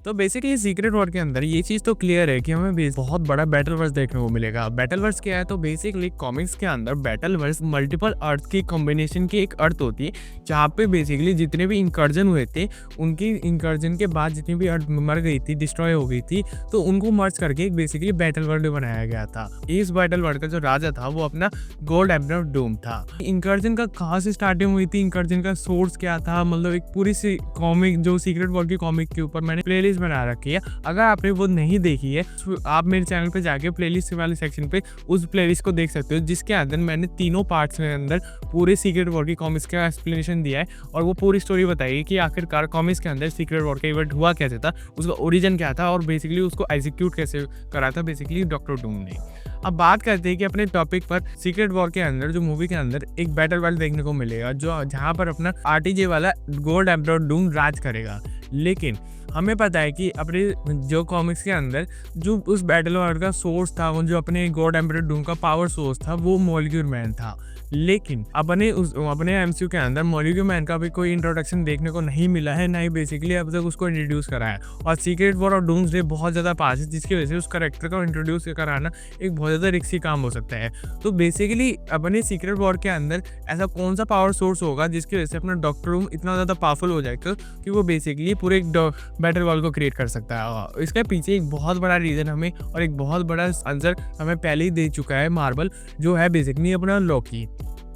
तो basically secret war के अंदर ये चीज़ तो क्लियर है कि हमें बहुत बड़ा बैटल वर्स देखने को मिलेगा। बैटल वर्स क्या है, तो बेसिकली कॉमिक्स के अंदर बैटल वर्स मल्टीपल अर्थ की कॉम्बिनेशन की एक अर्थ होती है, जहाँ पे बेसिकली जितने भी इंकर्जन हुए थे, उनकी इंकर्जन के बाद जितनी भी अर्थ मर गई थी, डिस्ट्रॉय हो गई थी, तो उनको मर्ज करके एक बेसिकली बैटल वर्ल्ड बनाया गया था। इस बैटल वर्ल्ड का जो राजा था वो अपना गोल्ड एम्परर डूम था। इंकर्जन का कहाँ से स्टार्टिंग हुई थी, इंकर्जन का सोर्स क्या था, मतलब एक पूरी सी कॉमिक जो सीक्रेट वॉर की कॉमिक के ऊपर मैंने प्लेलिस्ट बना रखी है। अगर आपने वो नहीं देखी है तो आप मेरे चैनल पे जाके प्लेलिस्ट वाले सेक्शन पे उस प्लेलिस्ट को देख सकते हो, जिसके अंदर मैंने तीनों पार्ट्स के अंदर पूरे सीक्रेट वॉर की कॉमिक्स का एक्सप्लेनेशन दिया है और वो पूरी स्टोरी बताई कि आखिरकार कॉमिक्स के अंदर सीक्रेट वॉर का इवेंट हुआ कैसे था, उसका ओरिजिन क्या था और बेसिकली उसको एग्जीक्यूट कैसे करा था बेसिकली डॉक्टर डूम ने। अब बात करते हैं कि अपने टॉपिक पर सीक्रेट वॉर के अंदर जो मूवी के अंदर एक बैटल वर्ल्ड देखने को मिलेगा, जो जहाँ पर अपना आरटीजे वाला गोल्ड एम्परर डूम राज करेगा। लेकिन हमें पता है कि अपने जो कॉमिक्स के अंदर जो उस बैटल वर्ल्ड का सोर्स था, वो जो अपने गॉड एम्परर डूम का पावर सोर्स था, वो मॉलिक्यूल मैन था। लेकिन अपने एमसीयू के अंदर मॉलिक्यूल मैन का भी कोई इंट्रोडक्शन देखने को नहीं मिला है, ना ही बेसिकली अब तक उसको इंट्रोड्यूस करा है। और सीक्रेट वॉर और डूम्सडे बहुत ज़्यादा पास है, जिसकी वजह से उस कैरेक्टर को इंट्रोड्यूस कराना एक बहुत ज़्यादा रिस्की काम हो सकता है। तो बेसिकली अपने सीक्रेट वॉर के अंदर ऐसा कौन सा पावर सोर्स होगा जिसकी वजह से अपना डॉक्टर डूम इतना ज़्यादा पावरफुल हो जाएगा कि वो बेसिकली पूरे एक बैटल वर्ल्ड को क्रिएट कर सकता है। इसके पीछे एक बहुत बड़ा रीज़न हमें और एक बहुत बड़ा आंसर हमें पहले ही दे चुका है मार्वल, जो है बेसिकली अपना लोकी।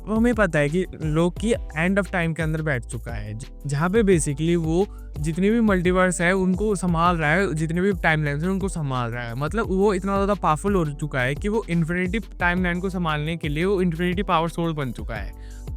वो हमें पता है कि लोकी एंड ऑफ टाइम के अंदर बैठ चुका है, जहाँ पे बेसिकली वो जितने भी मल्टीवर्स है उनको संभाल रहा है, जितने भी टाइमलाइंस है उनको संभाल रहा है। मतलब वो इतना ज़्यादा पावरफुल हो चुका है कि वो इन्फिनिटी टाइमलाइन को संभालने के लिए वो इन्फिनिटी पावर सोर्स बन चुका है।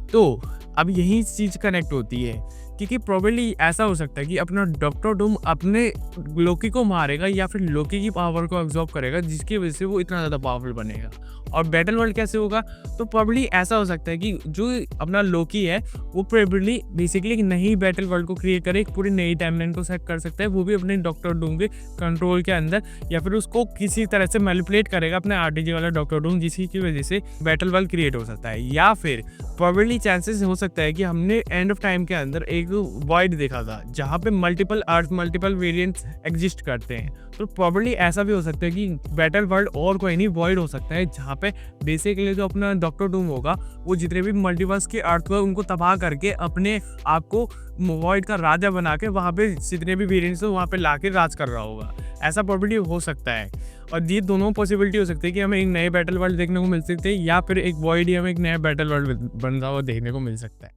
तो अब यही चीज़ कनेक्ट होती है, क्योंकि प्रोबेबली ऐसा हो सकता है कि अपना डॉक्टर डूम अपने लोकी को मारेगा या फिर लोकी की पावर को एब्जॉर्ब करेगा, जिसकी वजह से वो इतना ज़्यादा पावरफुल बनेगा। और बैटल वर्ल्ड कैसे होगा, तो प्रोबेबली ऐसा हो सकता है कि जो अपना लोकी है वो प्रोबेबली बेसिकली एक नई बैटल वर्ल्ड को क्रिएट करे, एक पूरी नई टाइमलाइन को सेट कर सकता है, वो भी अपने डॉक्टर डूम के कंट्रोल के अंदर, या फिर उसको किसी तरह से मैनिपुलेट करेगा अपने आरटीजे वाला डॉक्टर डूम, जिसकी वजह से बैटल वर्ल्ड क्रिएट हो सकता है। या फिर प्रोबेबली चांसेस हो सकता है कि हमने एंड ऑफ टाइम के अंदर एक वॉइड देखा था जहाँ पे मल्टीपल अर्थ मल्टीपल वेरिएंट्स एग्जिस्ट करते हैं। तो प्रोबेबली ऐसा भी हो सकता है कि बैटल वर्ल्ड और कोई नहीं वॉइड हो सकता है, जहाँ पे बेसिकली जो अपना डॉक्टर डूम होगा वो जितने भी मल्टीवर्स के अर्थ को उनको तबाह करके अपने आप को वॉइड का राजा बना के वहाँ पे जितने भी वेरिएंट्स हो वहाँ पे ला के राज कर रहा होगा। ऐसा प्रोबेबली हो सकता है। और ये दोनों पॉसिबिलिटी हो सकती है कि हमें एक नए बैटल वर्ल्ड देखने को मिल सकते हैं, या फिर एक वॉइड ही हमें एक नया बैटल वर्ल्ड बनता हुआ देखने को मिल सकता है।